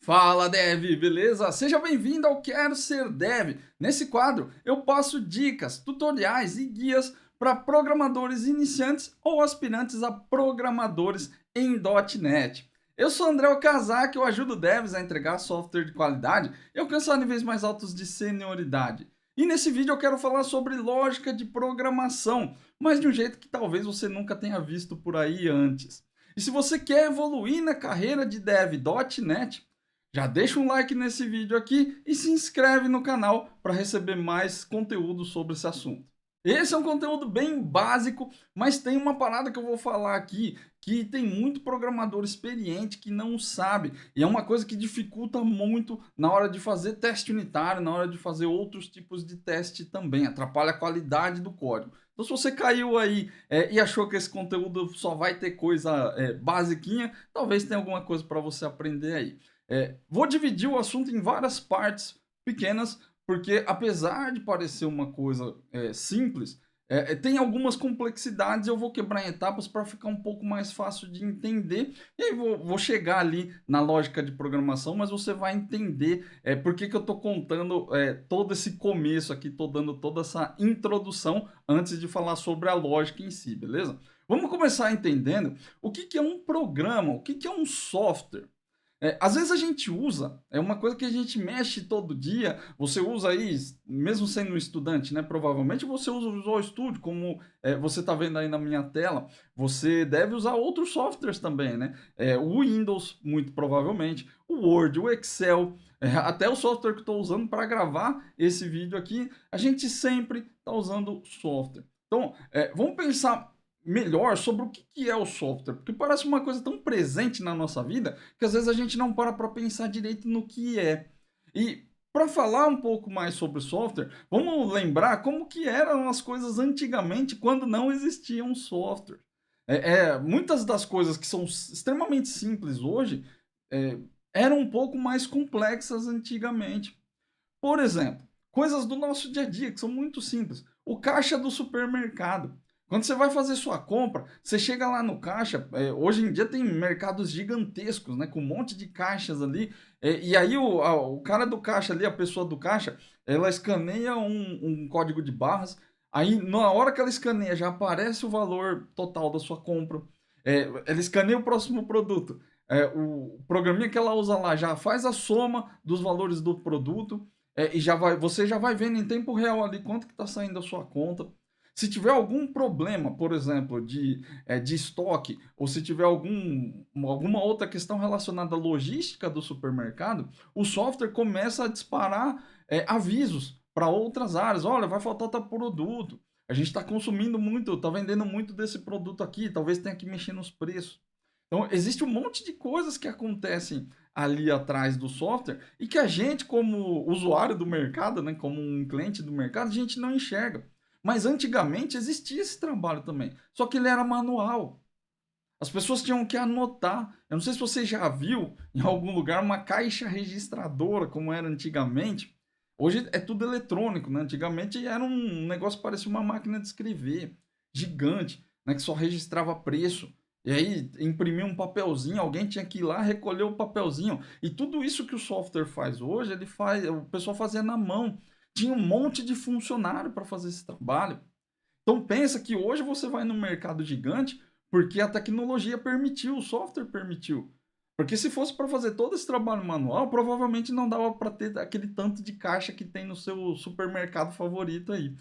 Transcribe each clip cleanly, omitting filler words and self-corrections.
Fala Dev, beleza? Seja bem-vindo ao Quero Ser Dev. Nesse quadro eu passo dicas, tutoriais e guias para programadores iniciantes ou aspirantes a programadores em .NET. Eu sou André Okazaki, eu ajudo devs a entregar software de qualidade e alcançar níveis mais altos de senioridade. E nesse vídeo eu quero falar sobre lógica de programação, mas de um jeito que talvez você nunca tenha visto por aí antes. E se você quer evoluir na carreira de dev.NET, já deixa um like nesse vídeo aqui e se inscreve no canal para receber mais conteúdo sobre esse assunto. Esse é um conteúdo bem básico, mas tem uma parada que eu vou falar aqui que tem muito programador experiente que não sabe, e é uma coisa que dificulta muito na hora de fazer teste unitário, na hora de fazer outros tipos de teste também, atrapalha a qualidade do código. Então se você caiu aí e achou que esse conteúdo só vai ter coisa basiquinha, talvez tenha alguma coisa para você aprender aí. Vou dividir o assunto em várias partes pequenas, porque apesar de parecer uma coisa simples, tem algumas complexidades. Eu vou quebrar em etapas para ficar um pouco mais fácil de entender. E aí vou chegar ali na lógica de programação, mas você vai entender por que eu estou contando todo esse começo aqui, estou dando toda essa introdução antes de falar sobre a lógica em si, beleza? Vamos começar entendendo o que é um programa, o que é um software. Às vezes a gente usa, é uma coisa que a gente mexe todo dia, você usa aí, mesmo sendo um estudante, né? Provavelmente você usa o Visual Studio, como você está vendo aí na minha tela, você deve usar outros softwares também, né? O Windows, muito provavelmente, o Word, o Excel, até o software que estou usando para gravar esse vídeo aqui, a gente sempre está usando software. Então, vamos pensar melhor sobre o que é o software, porque parece uma coisa tão presente na nossa vida que às vezes a gente não para pensar direito no que é. E para falar um pouco mais sobre software, vamos lembrar como que eram as coisas antigamente quando não existiam software. Muitas das coisas que são extremamente simples hoje eram um pouco mais complexas antigamente. Por exemplo, coisas do nosso dia a dia que são muito simples. O caixa do supermercado. Quando você vai fazer sua compra, você chega lá no caixa, hoje em dia tem mercados gigantescos, né, com um monte de caixas ali, e aí o cara do caixa ali, a pessoa do caixa, ela escaneia um código de barras, aí na hora que ela escaneia já aparece o valor total da sua compra, ela escaneia o próximo produto, o programinha que ela usa lá já faz a soma dos valores do produto, e você já vai vendo em tempo real ali quanto que está saindo a sua conta. Se tiver algum problema, por exemplo, de estoque, ou se tiver alguma outra questão relacionada à logística do supermercado, o software começa a disparar avisos para outras áreas. Olha, vai faltar tal produto. A gente está consumindo muito, está vendendo muito desse produto aqui, talvez tenha que mexer nos preços. Então, existe um monte de coisas que acontecem ali atrás do software e que a gente, como usuário do mercado, né, como um cliente do mercado, a gente não enxerga. Mas antigamente existia esse trabalho também, só que ele era manual. As pessoas tinham que anotar. Eu não sei se você já viu em algum lugar uma caixa registradora, como era antigamente. Hoje é tudo eletrônico, né? Antigamente era um negócio que parecia uma máquina de escrever, gigante, né? Que só registrava preço. E aí imprimia um papelzinho, alguém tinha que ir lá recolher o papelzinho. E tudo isso que o software faz hoje, o pessoal fazia na mão. Tinha um monte de funcionário para fazer esse trabalho. Então pensa que hoje você vai num mercado gigante porque a tecnologia permitiu, o software permitiu. Porque se fosse para fazer todo esse trabalho manual, provavelmente não dava para ter aquele tanto de caixa que tem no seu supermercado favorito aí.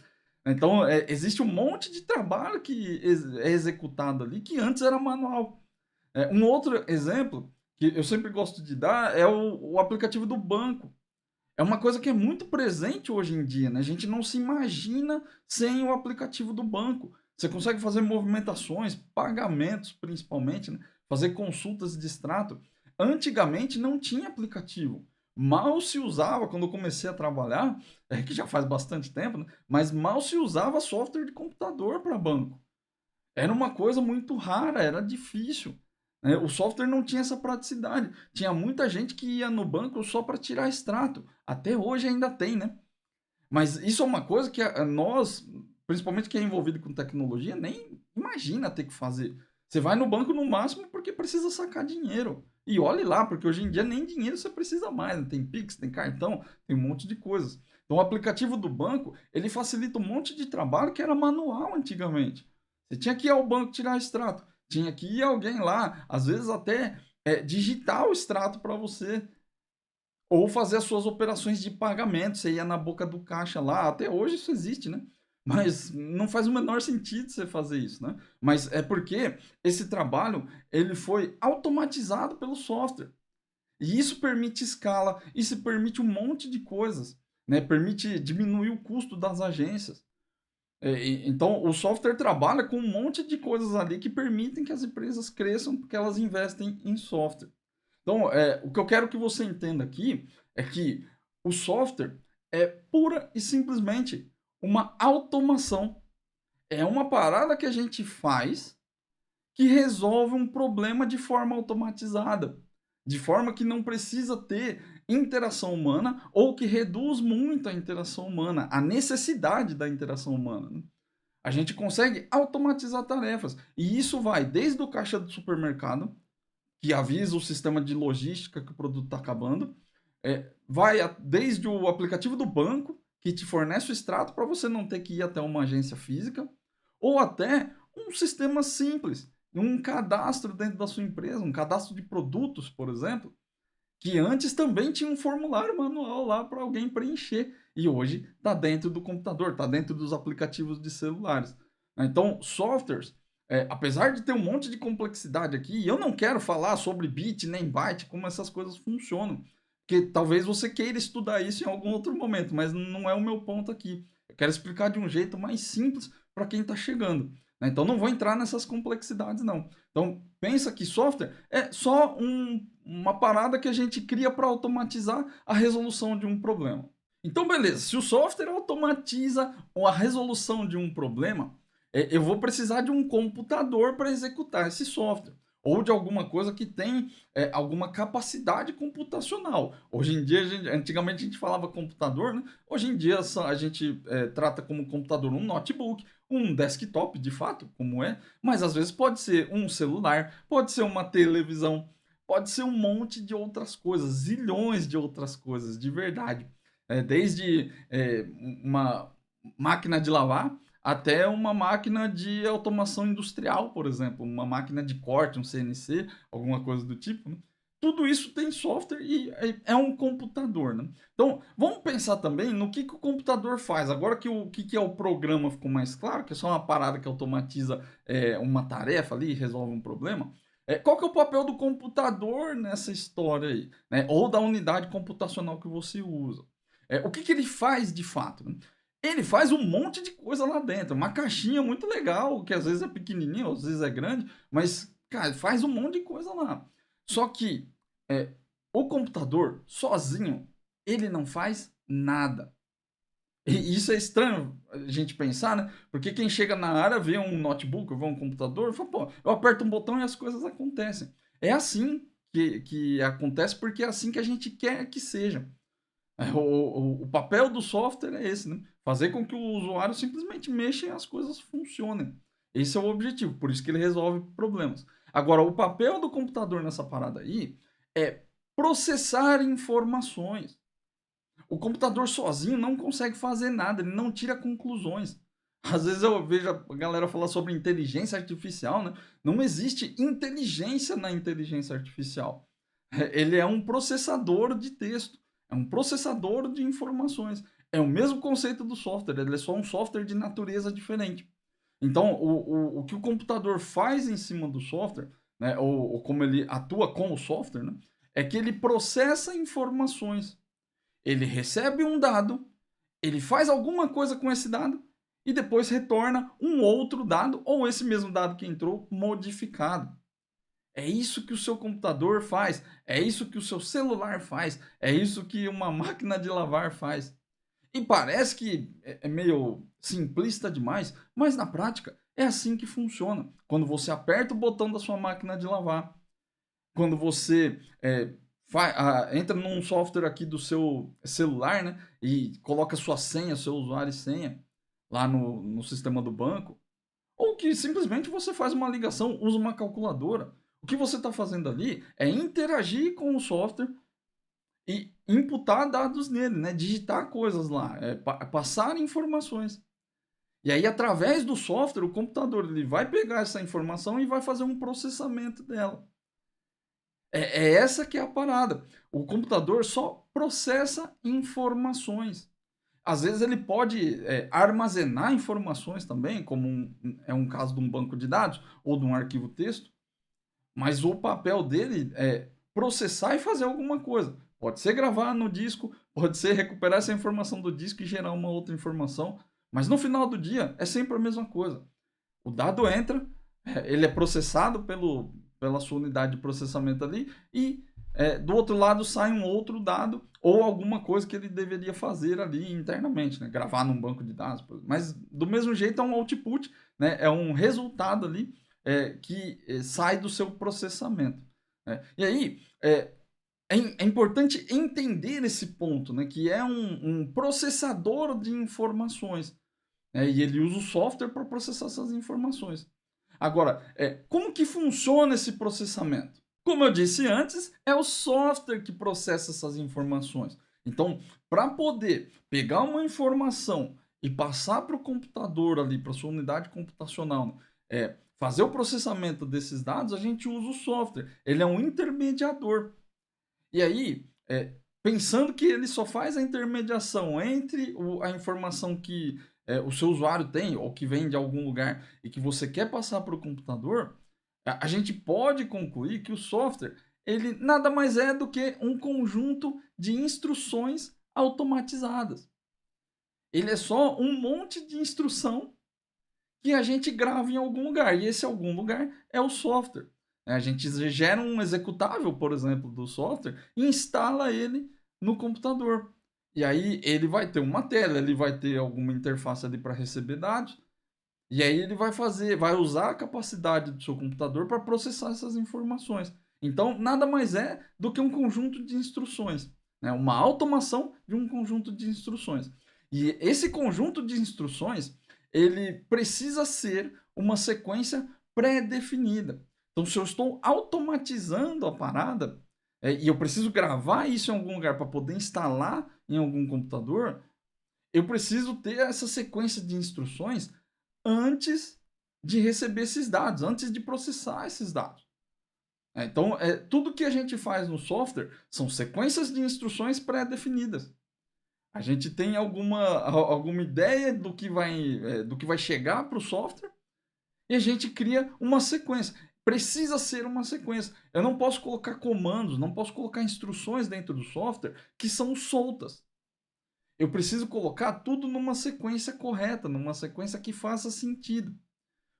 Então, existe um monte de trabalho que é executado ali que antes era manual. Um outro exemplo que eu sempre gosto de dar é o aplicativo do banco. É uma coisa que é muito presente hoje em dia, né? A gente não se imagina sem o aplicativo do banco. Você consegue fazer movimentações, pagamentos principalmente, né? Fazer consultas de extrato. Antigamente não tinha aplicativo. Mal se usava, quando eu comecei a trabalhar, que já faz bastante tempo, né? Mas mal se usava software de computador para banco. Era uma coisa muito rara, era difícil. Né? O software não tinha essa praticidade. Tinha muita gente que ia no banco só para tirar extrato. Até hoje ainda tem, né? Mas isso é uma coisa que nós, principalmente quem é envolvido com tecnologia, nem imagina ter que fazer. Você vai no banco no máximo porque precisa sacar dinheiro. E olhe lá, porque hoje em dia nem dinheiro você precisa mais, né? Tem Pix, tem cartão, tem um monte de coisas. Então o aplicativo do banco, ele facilita um monte de trabalho que era manual antigamente. Você tinha que ir ao banco tirar extrato, tinha que ir alguém lá, às vezes até digitar o extrato para você, ou fazer as suas operações de pagamento. Você ia na boca do caixa lá, até hoje isso existe, né? Mas não faz o menor sentido você fazer isso, né? Mas é porque esse trabalho ele foi automatizado pelo software. E isso permite escala, isso permite um monte de coisas, né? Permite diminuir o custo das agências. Então, o software trabalha com um monte de coisas ali que permitem que as empresas cresçam porque elas investem em software. Então, o que eu quero que você entenda aqui é que o software é pura e simplesmente uma automação. É uma parada que a gente faz que resolve um problema de forma automatizada, de forma que não precisa ter interação humana ou que reduz muito a interação humana, a necessidade da interação humana, né? A gente consegue automatizar tarefas e isso vai desde o caixa do supermercado, que avisa o sistema de logística que o produto está acabando, vai desde o aplicativo do banco, que te fornece o extrato para você não ter que ir até uma agência física, ou até um sistema simples, um cadastro dentro da sua empresa, um cadastro de produtos, por exemplo, que antes também tinha um formulário manual lá para alguém preencher, e hoje está dentro do computador, está dentro dos aplicativos de celulares. Então, softwares, apesar de ter um monte de complexidade aqui, eu não quero falar sobre bit nem byte, como essas coisas funcionam, porque talvez você queira estudar isso em algum outro momento, mas não é o meu ponto aqui. Eu quero explicar de um jeito mais simples para quem está chegando, né? Então, não vou entrar nessas complexidades, não. Então, pensa que software é só uma parada que a gente cria para automatizar a resolução de um problema. Então, beleza, se o software automatiza a resolução de um problema, eu vou precisar de um computador para executar esse software. Ou de alguma coisa que tem alguma capacidade computacional. Hoje em dia, antigamente a gente falava computador, né? Hoje em dia a gente trata como computador um notebook, um desktop, de fato, como é, mas às vezes pode ser um celular, pode ser uma televisão, pode ser um monte de outras coisas, zilhões de outras coisas, de verdade. Desde uma máquina de lavar até uma máquina de automação industrial, por exemplo, uma máquina de corte, um CNC, alguma coisa do tipo, né? Tudo isso tem software e é um computador, né? Então, vamos pensar também no que o computador faz. Agora que o que é o programa ficou mais claro, que é só uma parada que automatiza uma tarefa ali e resolve um problema. Qual que é o papel do computador nessa história aí, né? Ou da unidade computacional que você usa? O que ele faz de fato, né? Ele faz um monte de coisa lá dentro. Uma caixinha muito legal, que às vezes é pequenininho, às vezes é grande, mas, cara, faz um monte de coisa lá. Só que é, o computador, sozinho, ele não faz nada. E isso é estranho a gente pensar, né? Porque quem chega na área vê um notebook, vê um computador, fala, pô, eu aperto um botão e as coisas acontecem. É assim que acontece porque é assim que a gente quer que seja. O papel do software é esse, né? Fazer com que o usuário simplesmente mexa e as coisas funcionem. Esse é o objetivo, por isso que ele resolve problemas. Agora, o papel do computador nessa parada aí é processar informações. O computador sozinho não consegue fazer nada, ele não tira conclusões. Às vezes eu vejo a galera falar sobre inteligência artificial, né? Não existe inteligência na inteligência artificial. Ele é um processador de texto, é um processador de informações. É o mesmo conceito do software, ele é só um software de natureza diferente. Então, o que o computador faz em cima do software, né, ou como ele atua com o software, né, é que ele processa informações. Ele recebe um dado, ele faz alguma coisa com esse dado e depois retorna um outro dado ou esse mesmo dado que entrou modificado. É isso que o seu computador faz, é isso que o seu celular faz, é isso que uma máquina de lavar faz. E parece que é meio simplista demais, mas na prática é assim que funciona. Quando você aperta o botão da sua máquina de lavar, quando você entra num software aqui do seu celular, né, e coloca sua senha, seu usuário e senha lá no sistema do banco, ou que simplesmente você faz uma ligação, usa uma calculadora, O que você está fazendo ali é interagir com o software e imputar dados nele, né? Digitar coisas lá, passar informações. E aí, através do software, o computador ele vai pegar essa informação e vai fazer um processamento dela. É essa que é a parada. O computador só processa informações. Às vezes ele pode armazenar informações também, como é um caso de um banco de dados ou de um arquivo texto, mas o papel dele é processar e fazer alguma coisa. Pode ser gravar no disco, pode ser recuperar essa informação do disco e gerar uma outra informação, mas no final do dia é sempre a mesma coisa. O dado entra, ele é processado pela sua unidade de processamento ali e do outro lado sai um outro dado ou alguma coisa que ele deveria fazer ali internamente, né? Gravar num banco de dados. Mas do mesmo jeito é um output, né? É um resultado ali que sai do seu processamento. Né? E aí é importante entender esse ponto, né? Que é um processador de informações. E ele usa o software para processar essas informações. Agora, como que funciona esse processamento? Como eu disse antes, é o software que processa essas informações. Então, para poder pegar uma informação e passar para o computador ali, para sua unidade computacional, fazer o processamento desses dados, a gente usa o software. Ele é um intermediador. E aí, pensando que ele só faz a intermediação entre a informação que o seu usuário tem ou que vem de algum lugar e que você quer passar para o computador, a gente pode concluir que o software ele nada mais é do que um conjunto de instruções automatizadas. Ele é só um monte de instrução que a gente grava em algum lugar. E esse algum lugar é o software. A gente gera um executável, por exemplo, do software e instala ele no computador. E aí ele vai ter uma tela, ele vai ter alguma interface ali para receber dados. E aí ele vai usar a capacidade do seu computador para processar essas informações. Então, nada mais é do que um conjunto de instruções, né? Uma automação de um conjunto de instruções. E esse conjunto de instruções, ele precisa ser uma sequência pré-definida. Então, se eu estou automatizando a parada, e eu preciso gravar isso em algum lugar para poder instalar em algum computador, eu preciso ter essa sequência de instruções antes de receber esses dados, antes de processar esses dados. Então, tudo que a gente faz no software são sequências de instruções pré-definidas. A gente tem alguma ideia do que vai chegar para o software e a gente cria uma sequência. Precisa ser uma sequência. Eu não posso colocar comandos, não posso colocar instruções dentro do software que são soltas. Eu preciso colocar tudo numa sequência correta, numa sequência que faça sentido,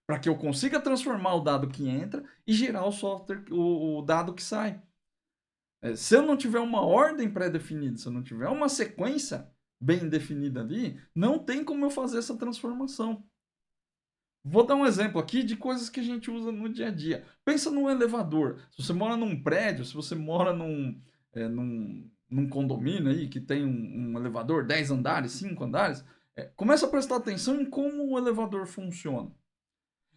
para que eu consiga transformar o dado que entra e gerar o software, o dado que sai. Se eu não tiver uma ordem pré-definida, se eu não tiver uma sequência bem definida ali, não tem como eu fazer essa transformação. Vou dar um exemplo aqui de coisas que a gente usa no dia a dia. Pensa num elevador. Se você mora num prédio, se você mora num condomínio aí que tem um elevador, 10 andares, 5 andares, começa a prestar atenção em como o elevador funciona.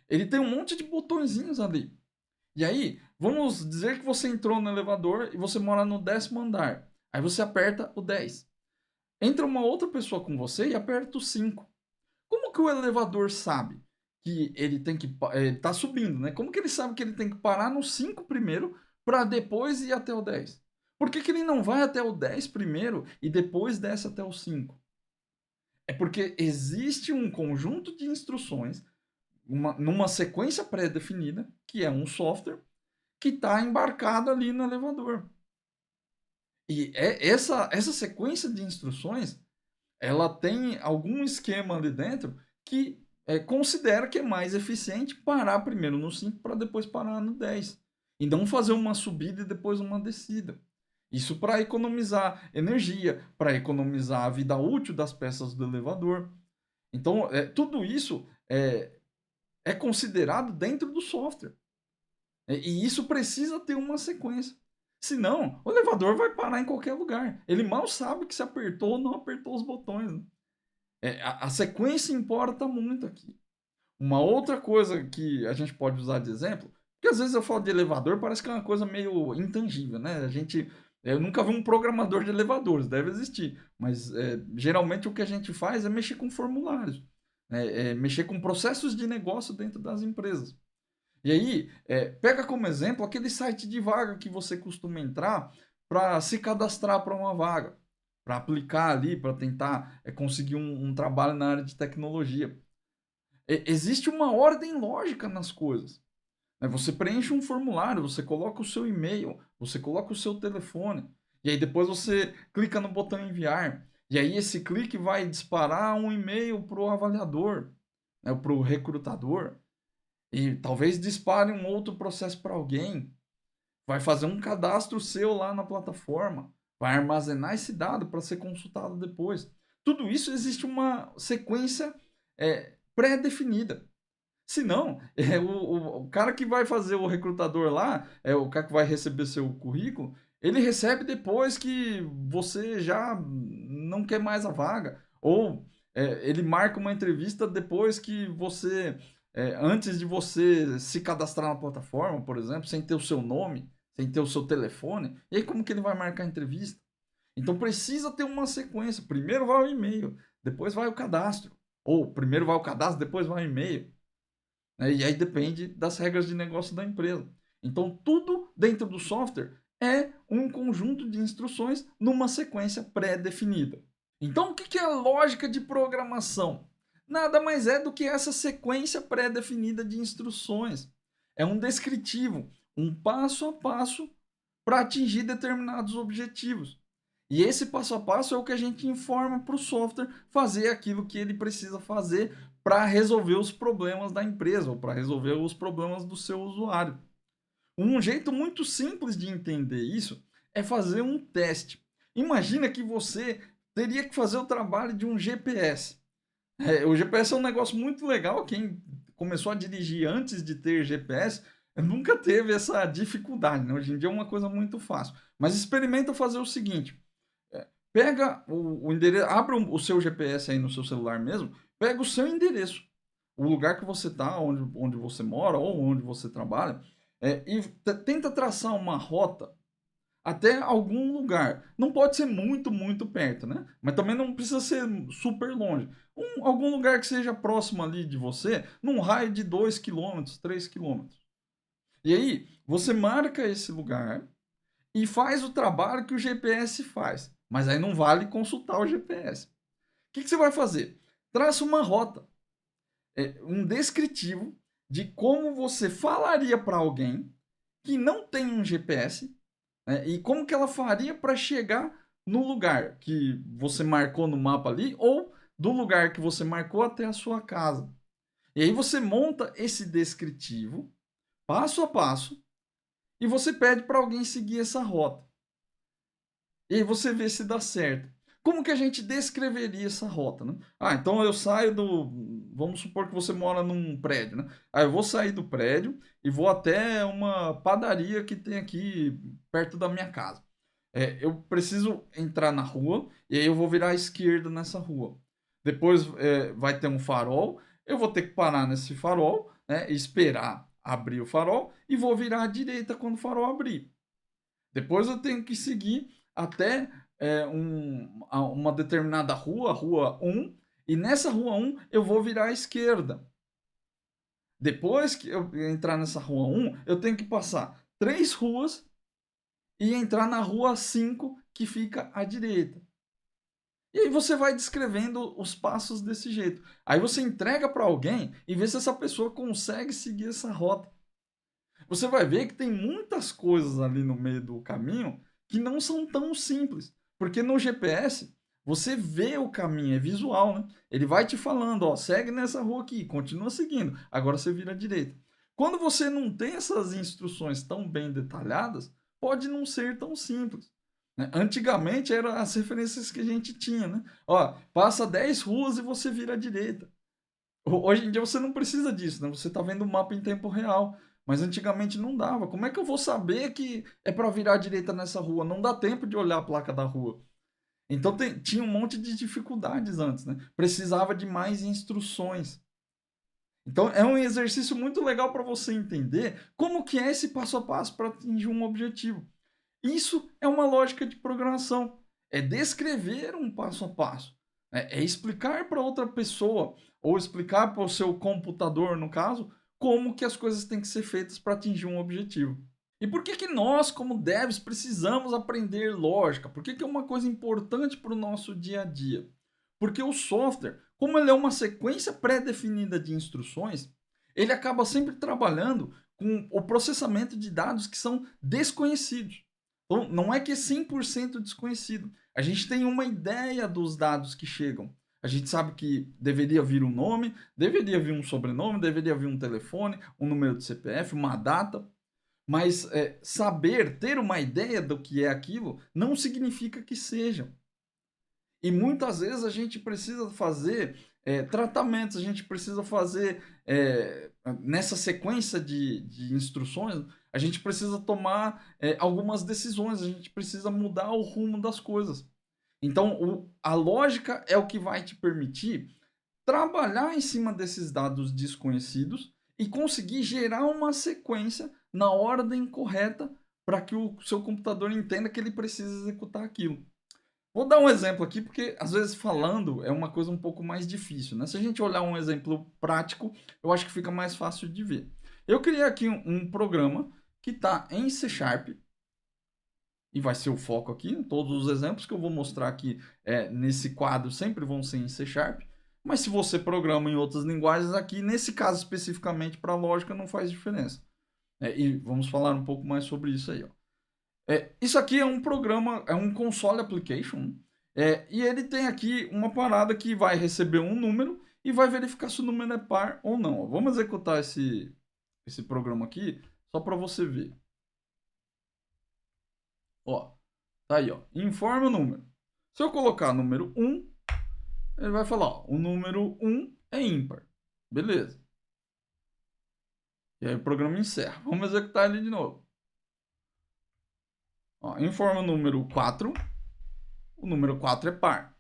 Ele tem um monte de botõezinhos ali. E aí, vamos dizer que você entrou no elevador e você mora no 10º andar. Aí você aperta o 10. Entra uma outra pessoa com você e aperta o 5. Como que o elevador sabe que ele tem que tá subindo, né? Como que ele sabe que ele tem que parar no 5 primeiro para depois ir até o 10? Por que que ele não vai até o 10 primeiro e depois desce até o 5? É porque existe um conjunto de instruções numa sequência pré-definida, que é um software, que está embarcado ali no elevador. E essa sequência de instruções, ela tem algum esquema ali dentro que considera que é mais eficiente parar primeiro no 5 para depois parar no 10. E não fazer uma subida e depois uma descida. Isso para economizar energia, para economizar a vida útil das peças do elevador. Então, tudo isso é considerado dentro do software. E isso precisa ter uma sequência. Senão, o elevador vai parar em qualquer lugar. Ele mal sabe que se apertou ou não apertou os botões. Né? A sequência importa muito aqui. Uma outra coisa que a gente pode usar de exemplo, Porque às vezes eu falo de elevador, parece que é uma coisa meio intangível, né? Eu nunca vi um programador de elevadores, deve existir, mas geralmente o que a gente faz é mexer com formulários, né? Mexer com processos de negócio dentro das empresas. E aí, pega como exemplo aquele site de vaga que você costuma entrar para se cadastrar para uma vaga, para aplicar ali, para tentar conseguir um trabalho na área de tecnologia. Existe uma ordem lógica nas coisas, né? Você preenche um formulário, você coloca o seu e-mail, você coloca o seu telefone, e aí depois você clica no botão enviar. E aí esse clique vai disparar um e-mail para o avaliador, né, para o recrutador, e talvez dispare um outro processo para alguém. Vai fazer um cadastro seu lá na plataforma, vai armazenar esse dado para ser consultado depois. Tudo isso existe uma sequência pré-definida. Se não, o cara que vai fazer o recrutador lá, o cara que vai receber seu currículo, ele recebe depois que você já não quer mais a vaga. Ou ele marca uma entrevista depois que você, antes de você se cadastrar na plataforma, por exemplo, sem ter o seu nome, sem ter o seu telefone. E aí como que ele vai marcar a entrevista? Então precisa ter uma sequência. Primeiro vai o e-mail, depois vai o cadastro. Ou primeiro vai o cadastro, depois vai o e-mail, né? E aí depende das regras de negócio da empresa. Então, tudo dentro do software é um conjunto de instruções numa sequência pré-definida. Então, o que é a lógica de programação? Nada mais é do que essa sequência pré-definida de instruções. É um descritivo, um passo a passo para atingir determinados objetivos. E esse passo a passo é o que a gente informa para o software fazer aquilo que ele precisa fazer para resolver os problemas da empresa ou para resolver os problemas do seu usuário. Um jeito muito simples de entender isso é fazer um teste. Imagina que você teria que fazer o trabalho de um GPS. O GPS é um negócio muito legal. Quem começou a dirigir antes de ter GPS nunca teve essa dificuldade, né? Hoje em dia é uma coisa muito fácil. Mas experimenta fazer o seguinte: pega o endereço, abre o seu GPS aí no seu celular mesmo, pega o seu endereço, o lugar que você está, onde você mora ou onde você trabalha, e tenta traçar uma rota até algum lugar. Não pode ser muito, muito perto, né? Mas também não precisa ser super longe. Algum lugar que seja próximo ali de você, num raio de 2 quilômetros, 3 quilômetros. E aí, você marca esse lugar e faz o trabalho que o GPS faz. Mas aí não vale consultar o GPS. O que você vai fazer? Traça uma rota, um descritivo de como você falaria para alguém que não tem um GPS, né, e como que ela faria para chegar no lugar que você marcou no mapa ali ou do lugar que você marcou até a sua casa. E aí você monta esse descritivo passo a passo e você pede para alguém seguir essa rota. E aí você vê se dá certo. Como que a gente descreveria essa rota, né? Então eu saio do... Vamos supor que você mora num prédio, né? Eu vou sair do prédio e vou até uma padaria que tem aqui perto da minha casa. Eu preciso entrar na rua e aí eu vou virar à esquerda nessa rua. Depois vai ter um farol. Eu vou ter que parar nesse farol, né? Esperar abrir o farol e vou virar à direita quando o farol abrir. Depois eu tenho que seguir até uma determinada rua, rua 1, e nessa rua 1 eu vou virar à esquerda. Depois que eu entrar nessa rua 1, eu tenho que passar 3 ruas e entrar na rua 5, que fica à direita. E aí você vai descrevendo os passos desse jeito. Aí você entrega para alguém e vê se essa pessoa consegue seguir essa rota. Você vai ver que tem muitas coisas ali no meio do caminho que não são tão simples. Porque no GPS, você vê o caminho, é visual, né? Ele vai te falando, ó, segue nessa rua aqui, continua seguindo, agora você vira à direita. Quando você não tem essas instruções tão bem detalhadas, pode não ser tão simples, né? Antigamente eram as referências que a gente tinha, né? Ó, passa 10 ruas e você vira à direita. Hoje em dia você não precisa disso, né? Você está vendo o mapa em tempo real. Mas antigamente não dava. Como é que eu vou saber que é para virar à direita nessa rua? Não dá tempo de olhar a placa da rua. Então tinha um monte de dificuldades antes, né? Precisava de mais instruções. Então é um exercício muito legal para você entender como que é esse passo a passo para atingir um objetivo. Isso é uma lógica de programação, é descrever um passo a passo, é explicar para outra pessoa ou explicar para o seu computador, no caso, como que as coisas têm que ser feitas para atingir um objetivo. E por que que nós, como devs, precisamos aprender lógica? Por que que é uma coisa importante para o nosso dia a dia? Porque o software, como ele é uma sequência pré-definida de instruções, ele acaba sempre trabalhando com o processamento de dados que são desconhecidos. Então, não é que é 100% desconhecido. A gente tem uma ideia dos dados que chegam. A gente sabe que deveria vir um nome, deveria vir um sobrenome, deveria vir um telefone, um número de CPF, uma data. Mas saber, ter uma ideia do que é aquilo, não significa que seja. E muitas vezes a gente precisa fazer tratamentos, a gente precisa fazer, nessa sequência de instruções, a gente precisa tomar algumas decisões, a gente precisa mudar o rumo das coisas. Então, a lógica é o que vai te permitir trabalhar em cima desses dados desconhecidos e conseguir gerar uma sequência na ordem correta para que o seu computador entenda que ele precisa executar aquilo. Vou dar um exemplo aqui, porque às vezes falando é uma coisa um pouco mais difícil, né? Se a gente olhar um exemplo prático, eu acho que fica mais fácil de ver. Eu criei aqui um programa que está em C Sharp, e vai ser o foco aqui. Todos os exemplos que eu vou mostrar aqui nesse quadro sempre vão ser em C Sharp. Mas se você programa em outras linguagens aqui, nesse caso especificamente para lógica, não faz diferença. E vamos falar um pouco mais sobre isso aí. Ó. Isso aqui é um programa, é um console application. E ele tem aqui uma parada que vai receber um número e vai verificar se o número é par ou não. Ó. Vamos executar esse programa aqui só para você ver. Ó, tá aí, ó. Informa o número. Se eu colocar número 1, ele vai falar, ó, o número 1 é ímpar. Beleza. E aí o programa encerra. Vamos executar ele de novo. Ó, informa o número 4. O número 4 é par.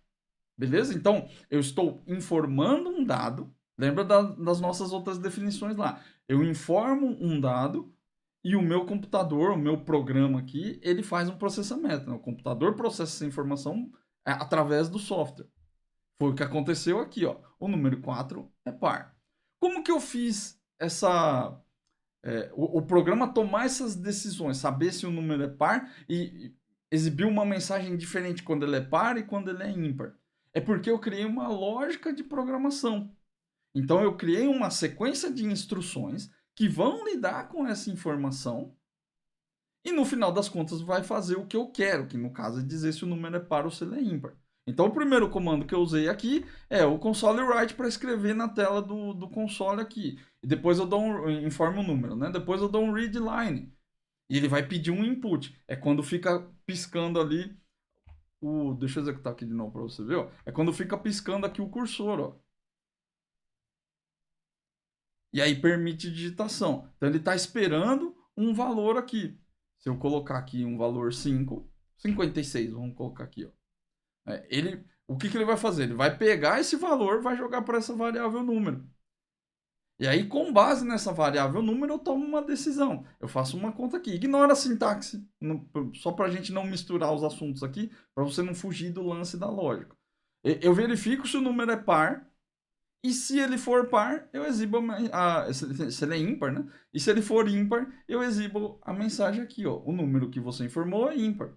Beleza? Então, eu estou informando um dado. Lembra das nossas outras definições lá. Eu informo um dado e o meu computador, o meu programa aqui, ele faz um processamento. Né? O computador processa essa informação através do software. Foi o que aconteceu aqui, ó. O número 4 é par. Como que eu fiz o programa tomar essas decisões, saber se o número é par e exibir uma mensagem diferente quando ele é par e quando ele é ímpar? É porque eu criei uma lógica de programação. Então eu criei uma sequência de instruções que vão lidar com essa informação e no final das contas vai fazer o que eu quero, que no caso é dizer se o número é par ou se ele é ímpar. Então o primeiro comando que eu usei aqui é o console write para escrever na tela do console aqui. E depois eu informo o número, né? Depois eu dou um read line. E ele vai pedir um input. É quando fica piscando ali deixa eu executar aqui de novo para você ver, ó. É quando fica piscando aqui o cursor, ó. E aí permite digitação. Então ele está esperando um valor aqui. Se eu colocar aqui um valor 5, 56, vamos colocar aqui, ó. O que ele vai fazer? Ele vai pegar esse valor, vai jogar para essa variável número. E aí, com base nessa variável número, eu tomo uma decisão. Eu faço uma conta aqui. Ignora a sintaxe, só para a gente não misturar os assuntos aqui, para você não fugir do lance da lógica. Eu verifico se o número é par, e se ele for par, eu exibo se ele é ímpar, né? E se ele for ímpar, eu exibo a mensagem aqui, ó. O número que você informou é ímpar.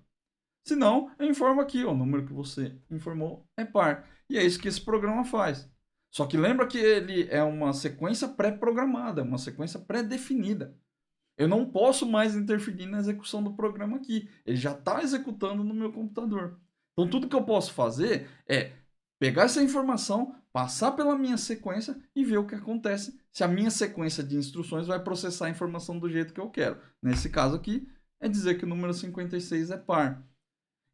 Se não, eu informo aqui, ó, o número que você informou é par. E é isso que esse programa faz. Só que lembra que ele é uma sequência pré-programada, uma sequência pré-definida. Eu não posso mais interferir na execução do programa aqui. Ele já está executando no meu computador. Então tudo que eu posso fazer é pegar essa informação, passar pela minha sequência e ver o que acontece se a minha sequência de instruções vai processar a informação do jeito que eu quero. Nesse caso aqui, é dizer que o número 56 é par.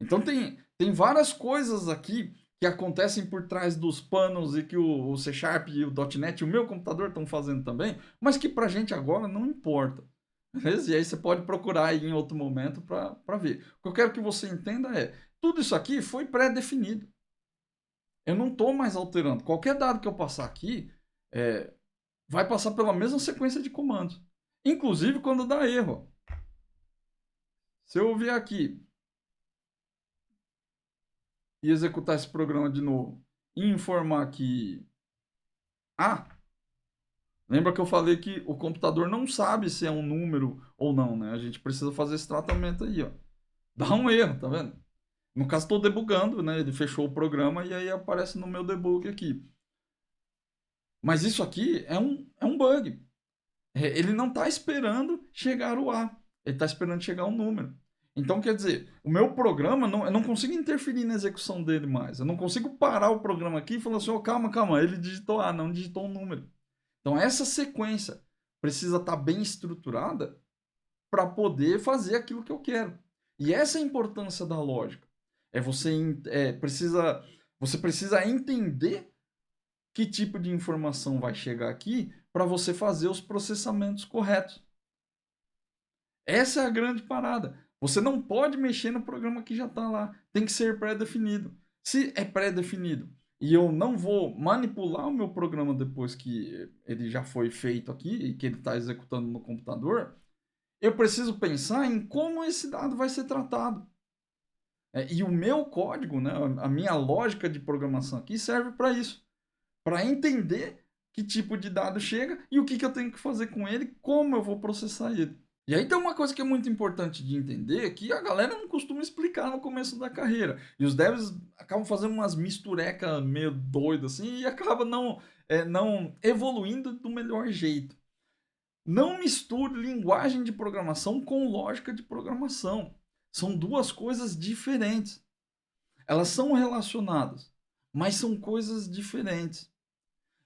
Então tem várias coisas aqui que acontecem por trás dos panos e que o C Sharp e o .NET e o meu computador estão fazendo também, mas que para a gente agora não importa. Beleza? E aí você pode procurar aí em outro momento para ver. O que eu quero que você entenda é, tudo isso aqui foi pré-definido. Eu não estou mais alterando. Qualquer dado que eu passar aqui, vai passar pela mesma sequência de comandos. Inclusive quando dá erro. Se eu vier aqui e executar esse programa de novo e informar que... lembra que eu falei que o computador não sabe se é um número ou não, né? A gente precisa fazer esse tratamento aí, ó. Dá um erro, tá vendo? No caso, estou debugando, né? Ele fechou o programa e aí aparece no meu debug aqui. Mas isso aqui é um bug. Ele não está esperando chegar o A. Ele está esperando chegar um número. Então, quer dizer, o meu programa, eu não consigo interferir na execução dele mais. Eu não consigo parar o programa aqui e falar assim, oh, calma, calma, ele digitou A, não digitou um número. Então, essa sequência precisa estar bem estruturada para poder fazer aquilo que eu quero. E essa é a importância da lógica. Você precisa entender que tipo de informação vai chegar aqui para você fazer os processamentos corretos. Essa é a grande parada. Você não pode mexer no programa que já está lá. Tem que ser pré-definido. Se é pré-definido e eu não vou manipular o meu programa depois que ele já foi feito aqui e que ele está executando no computador, eu preciso pensar em como esse dado vai ser tratado. E o meu código, né, a minha lógica de programação aqui serve para isso. Para entender que tipo de dado chega e o que eu tenho que fazer com ele, como eu vou processar ele. E aí tem uma coisa que é muito importante de entender, que a galera não costuma explicar no começo da carreira. E os devs acabam fazendo umas misturecas meio doidas assim e acabam não evoluindo do melhor jeito. Não misture linguagem de programação com lógica de programação. São duas coisas diferentes. Elas são relacionadas, mas são coisas diferentes.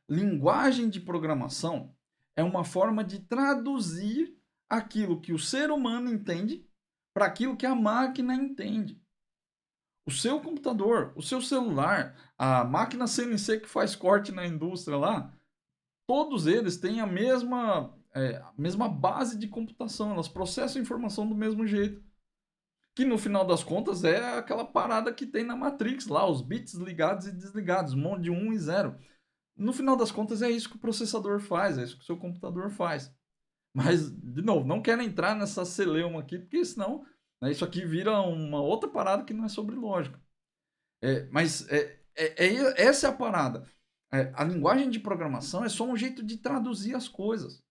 Linguagem de programação é uma forma de traduzir aquilo que o ser humano entende para aquilo que a máquina entende. O seu computador, o seu celular, a máquina CNC que faz corte na indústria lá, todos eles têm a mesma base de computação, elas processam informação do mesmo jeito. Que no final das contas é aquela parada que tem na Matrix lá, os bits ligados e desligados, um monte de 1 e 0. No final das contas é isso que o processador faz, é isso que o seu computador faz. Mas, de novo, não quero entrar nessa celeuma aqui, porque senão isso aqui vira uma outra parada que não é sobre lógica. Essa é a parada. A linguagem de programação é só um jeito de traduzir as coisas.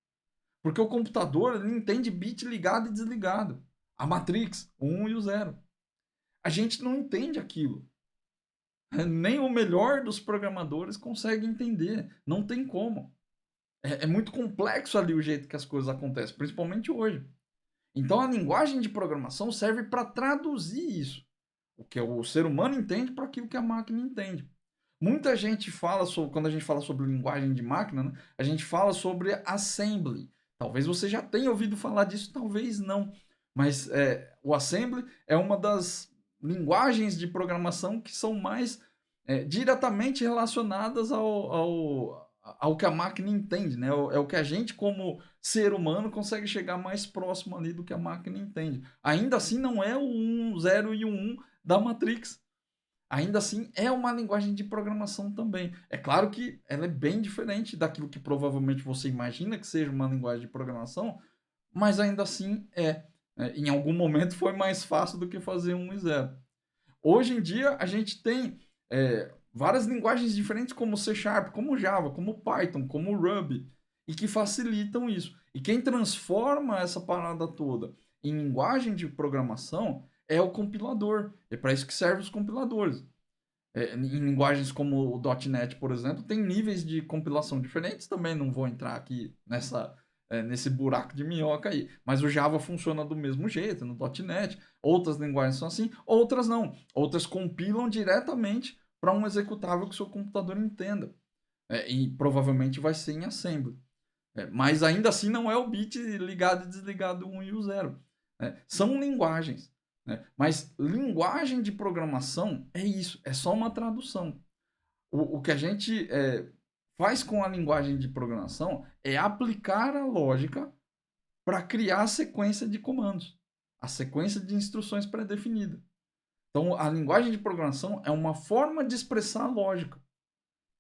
Porque o computador ele entende bit ligado e desligado. A Matrix, o 1 e o 0. A gente não entende aquilo. Nem o melhor dos programadores consegue entender. Não tem como. É muito complexo ali o jeito que as coisas acontecem, principalmente hoje. Então a linguagem de programação serve para traduzir isso. O que o ser humano entende para aquilo que a máquina entende. Muita gente fala sobre, quando a gente fala sobre linguagem de máquina, né, a gente fala sobre assembly. Talvez você já tenha ouvido falar disso, talvez não. Mas o assembly é uma das linguagens de programação que são mais diretamente relacionadas ao que a máquina entende, né? É o que a gente, como ser humano, consegue chegar mais próximo ali do que a máquina entende. Ainda assim, não é o 1, 0 e o 1 da Matrix. Ainda assim, é uma linguagem de programação também. É claro que ela é bem diferente daquilo que provavelmente você imagina que seja uma linguagem de programação, mas ainda assim em algum momento foi mais fácil do que fazer 1 e 0. Hoje em dia, a gente tem várias linguagens diferentes, como C Sharp, como Java, como Python, como Ruby, e que facilitam isso. E quem transforma essa parada toda em linguagem de programação é o compilador. É para isso que servem os compiladores. Em linguagens como o .NET, por exemplo, tem níveis de compilação diferentes. Também não vou entrar aqui nesse buraco de minhoca aí. Mas o Java funciona do mesmo jeito no .NET. Outras linguagens são assim, outras não. Outras compilam diretamente para um executável que o seu computador entenda. E provavelmente vai ser em assembly. Mas ainda assim não é o bit ligado e desligado 1 e o 0. São linguagens. Mas linguagem de programação é isso, é só uma tradução. O que a gente faz com a linguagem de programação é aplicar a lógica para criar a sequência de comandos, a sequência de instruções pré-definida. Então, a linguagem de programação é uma forma de expressar a lógica.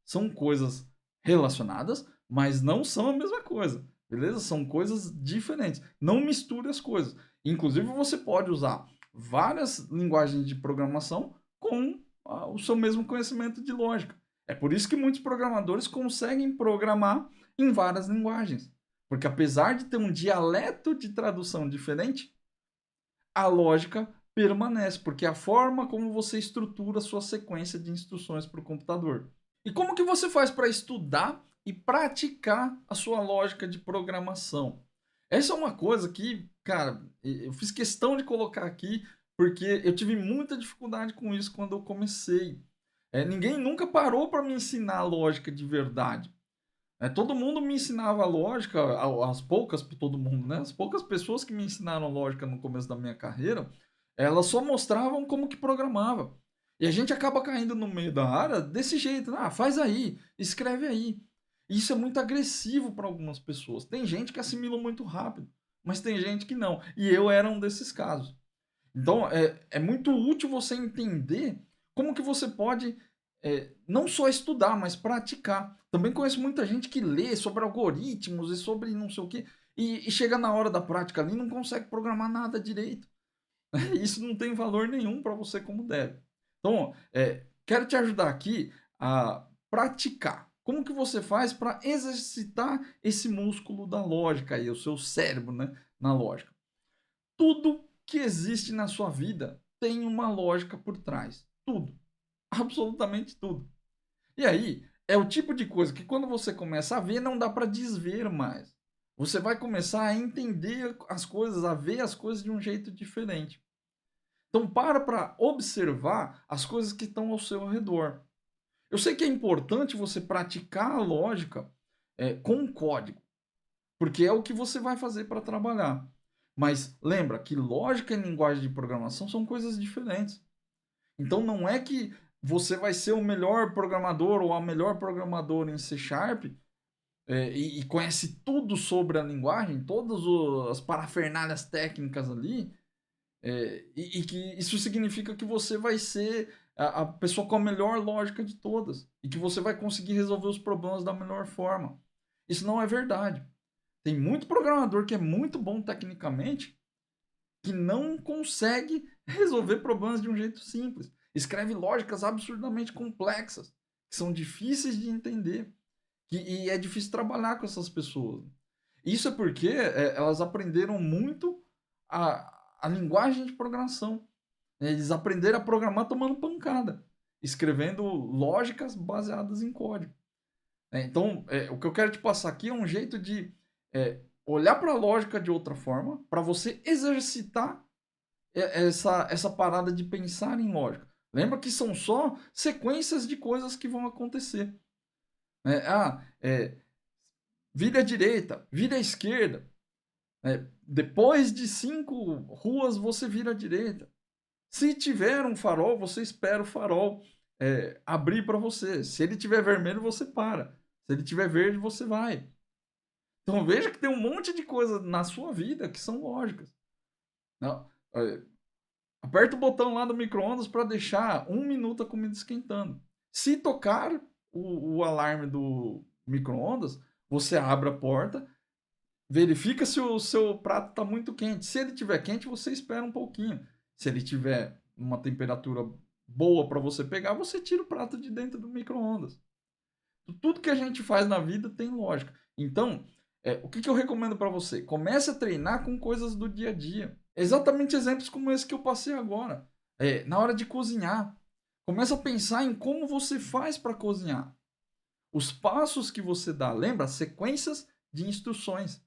São coisas relacionadas, mas não são a mesma coisa, beleza? São coisas diferentes. Não misture as coisas. Inclusive, você pode usar várias linguagens de programação com o seu mesmo conhecimento de lógica. É por isso que muitos programadores conseguem programar em várias linguagens. Porque apesar de ter um dialeto de tradução diferente, a lógica permanece, porque é a forma como você estrutura a sua sequência de instruções para o computador. E como que você faz para estudar e praticar a sua lógica de programação? Essa é uma coisa que, cara, eu fiz questão de colocar aqui porque eu tive muita dificuldade com isso quando eu comecei. Ninguém nunca parou para me ensinar a lógica de verdade. Todo mundo me ensinava lógica, as poucas, todo mundo, né? As poucas pessoas que me ensinaram lógica no começo da minha carreira, elas só mostravam como que programava. E a gente acaba caindo no meio da área desse jeito, né? Faz aí, escreve aí. Isso é muito agressivo para algumas pessoas. Tem gente que assimila muito rápido, mas tem gente que não. E eu era um desses casos. Então, é muito útil você entender como que você pode não só estudar, mas praticar. Também conheço muita gente que lê sobre algoritmos e sobre não sei o quê, e chega na hora da prática ali e não consegue programar nada direito. Isso não tem valor nenhum para você como deve. Então, quero te ajudar aqui a praticar. Como que você faz para exercitar esse músculo da lógica aí, o seu cérebro, né, na lógica? Tudo que existe na sua vida tem uma lógica por trás. Tudo. Absolutamente tudo. E aí, é o tipo de coisa que quando você começa a ver, não dá para desver mais. Você vai começar a entender as coisas, a ver as coisas de um jeito diferente. Então, para observar as coisas que estão ao seu redor. Eu sei que é importante você praticar a lógica com código, porque é o que você vai fazer para trabalhar. Mas lembra que lógica e linguagem de programação são coisas diferentes. Então não é que você vai ser o melhor programador ou a melhor programadora em C Sharp e conhece tudo sobre a linguagem, todas as parafernálias técnicas ali, e que isso significa que você vai ser a pessoa com a melhor lógica de todas e que você vai conseguir resolver os problemas da melhor forma. Isso não é verdade. Tem muito programador que é muito bom tecnicamente que não consegue resolver problemas de um jeito simples. Escreve lógicas absurdamente complexas, que são difíceis de entender. E é difícil trabalhar com essas pessoas. Isso é porque elas aprenderam muito a linguagem de programação. Eles aprenderam a programar tomando pancada, escrevendo lógicas baseadas em código. Então, o que eu quero te passar aqui é um jeito de olhar para a lógica de outra forma, para você exercitar essa parada de pensar em lógica. Lembra que são só sequências de coisas que vão acontecer. Vira à direita, vira à esquerda. Depois de 5 ruas, você vira à direita. Se tiver um farol, você espera o farol abrir para você. Se ele tiver vermelho, você para. Se ele tiver verde, você vai. Então veja que tem um monte de coisas na sua vida que são lógicas. Não, aperta o botão lá do micro-ondas para deixar 1 minuto a comida esquentando. Se tocar o alarme do micro-ondas, você abre a porta, verifica se o seu prato está muito quente. Se ele estiver quente, você espera um pouquinho. Se ele tiver uma temperatura boa para você pegar, você tira o prato de dentro do micro-ondas. Tudo que a gente faz na vida tem lógica. Então, o que eu recomendo para você? Comece a treinar com coisas do dia a dia. Exatamente exemplos como esse que eu passei agora. Na hora de cozinhar, comece a pensar em como você faz para cozinhar. Os passos que você dá. Lembra? Sequências de instruções.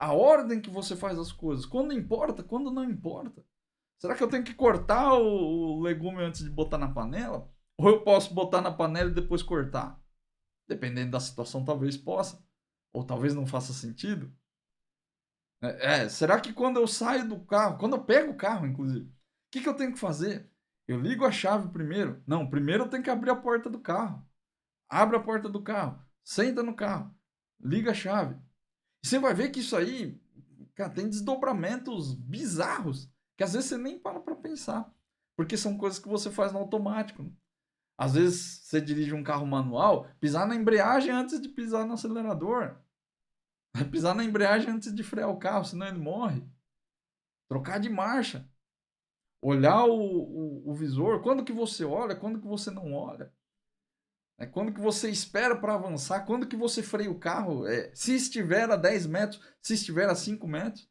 A ordem que você faz as coisas. Quando importa, quando não importa. Será que eu tenho que cortar o legume antes de botar na panela? Ou eu posso botar na panela e depois cortar? Dependendo da situação, talvez possa. Ou talvez não faça sentido. Será que quando eu saio do carro, quando eu pego o carro, inclusive, o que eu tenho que fazer? Eu ligo a chave primeiro? Não, primeiro eu tenho que abrir a porta do carro. Abre a porta do carro, senta no carro, liga a chave. E você vai ver que isso aí, cara, tem desdobramentos bizarros que às vezes você nem para pensar. Porque são coisas que você faz no automático. Né? Às vezes você dirige um carro manual, pisar na embreagem antes de pisar no acelerador. Vai pisar na embreagem antes de frear o carro, senão ele morre. Trocar de marcha. Olhar o visor. Quando que você olha, quando que você não olha. Quando que você espera para avançar, quando que você freia o carro. Se estiver a 10 metros, se estiver a 5 metros.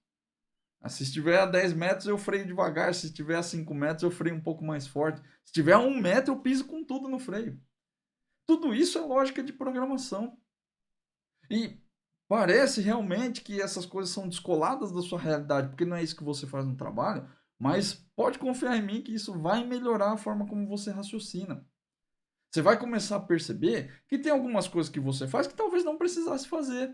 Se estiver a 10 metros, eu freio devagar. Se estiver a 5 metros, eu freio um pouco mais forte. Se estiver a 1 metro, eu piso com tudo no freio. Tudo isso é lógica de programação. E parece realmente que essas coisas são descoladas da sua realidade, porque não é isso que você faz no trabalho, mas pode confiar em mim que isso vai melhorar a forma como você raciocina. Você vai começar a perceber que tem algumas coisas que você faz que talvez não precisasse fazer.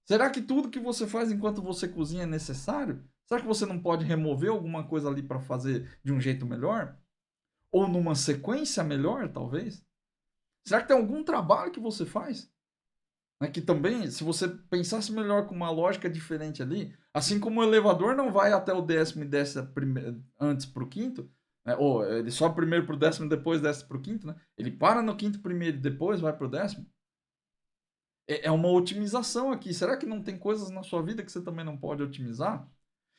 Será que tudo que você faz enquanto você cozinha é necessário? Será que você não pode remover alguma coisa ali para fazer de um jeito melhor? Ou numa sequência melhor, talvez? Será que tem algum trabalho que você faz? Que também, se você pensasse melhor com uma lógica diferente ali, assim como o elevador não vai até o décimo e desce antes para o quinto, né? Ou ele sobe primeiro para o décimo e depois desce para o quinto, né? Ele para no quinto primeiro e depois vai para o décimo. É uma otimização aqui. Será que não tem coisas na sua vida que você também não pode otimizar?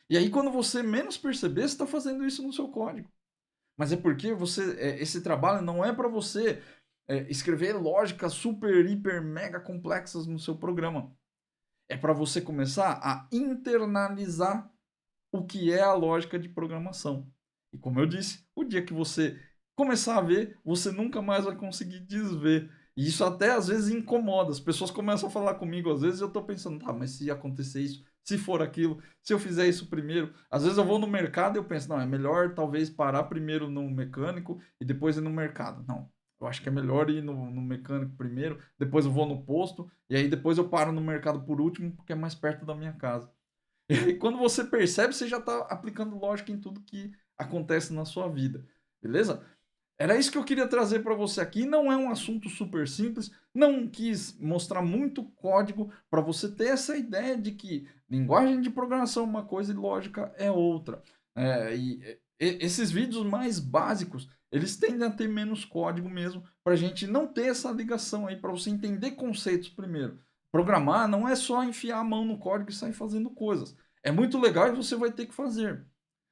E aí, quando você menos perceber, você está fazendo isso no seu código. Mas é porque esse trabalho não é para você escrever lógicas super, hiper, mega complexas no seu programa. É para você começar a internalizar o que é a lógica de programação. E como eu disse, o dia que você começar a ver, você nunca mais vai conseguir desver. E isso até às vezes incomoda. As pessoas começam a falar comigo, às vezes eu estou pensando, tá, mas se acontecer isso, se for aquilo, se eu fizer isso primeiro. Às vezes eu vou no mercado e eu penso, não, é melhor talvez parar primeiro no mecânico e depois ir no mercado. Não, eu acho que é melhor ir no mecânico primeiro, depois eu vou no posto, e aí depois eu paro no mercado por último, porque é mais perto da minha casa. E aí, quando você percebe, você já está aplicando lógica em tudo que acontece na sua vida. Beleza? Era isso que eu queria trazer para você aqui. Não é um assunto super simples. Não quis mostrar muito código para você ter essa ideia de que linguagem de programação é uma coisa e lógica é outra. Esses vídeos mais básicos, eles tendem a ter menos código mesmo, para a gente não ter essa ligação aí, para você entender conceitos primeiro. Programar não é só enfiar a mão no código e sair fazendo coisas. É muito legal e você vai ter que fazer.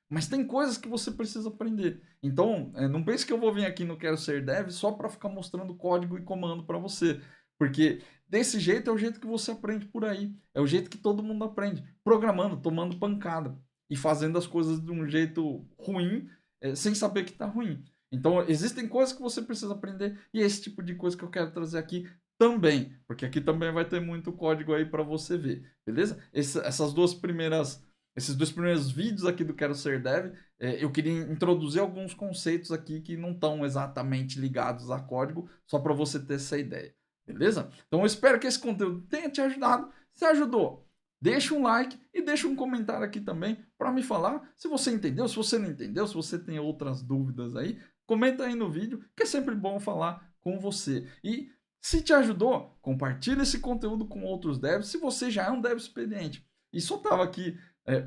Mas tem coisas que você precisa aprender. Então, não pense que eu vou vir aqui no Quero Ser Dev só para ficar mostrando código e comando para você. Porque desse jeito é o jeito que você aprende por aí. É o jeito que todo mundo aprende. Programando, tomando pancada. E fazendo as coisas de um jeito ruim, sem saber que está ruim. Então, existem coisas que você precisa aprender. E é esse tipo de coisa que eu quero trazer aqui também. Porque aqui também vai ter muito código aí para você ver. Beleza? Esses dois primeiros vídeos aqui do Quero Ser Dev, eu queria introduzir alguns conceitos aqui que não estão exatamente ligados a código, só para você ter essa ideia, beleza? Então eu espero que esse conteúdo tenha te ajudado. Se ajudou, deixa um like e deixa um comentário aqui também para me falar se você entendeu, se você não entendeu, se você tem outras dúvidas aí, comenta aí no vídeo, que é sempre bom falar com você. E se te ajudou, compartilha esse conteúdo com outros devs, se você já é um dev experiente e só estava aqui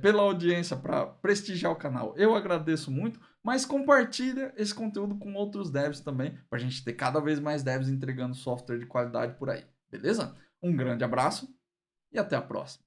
pela audiência para prestigiar o canal. Eu agradeço muito, mas compartilha esse conteúdo com outros devs também, para a gente ter cada vez mais devs entregando software de qualidade por aí, beleza? Um grande abraço e até a próxima.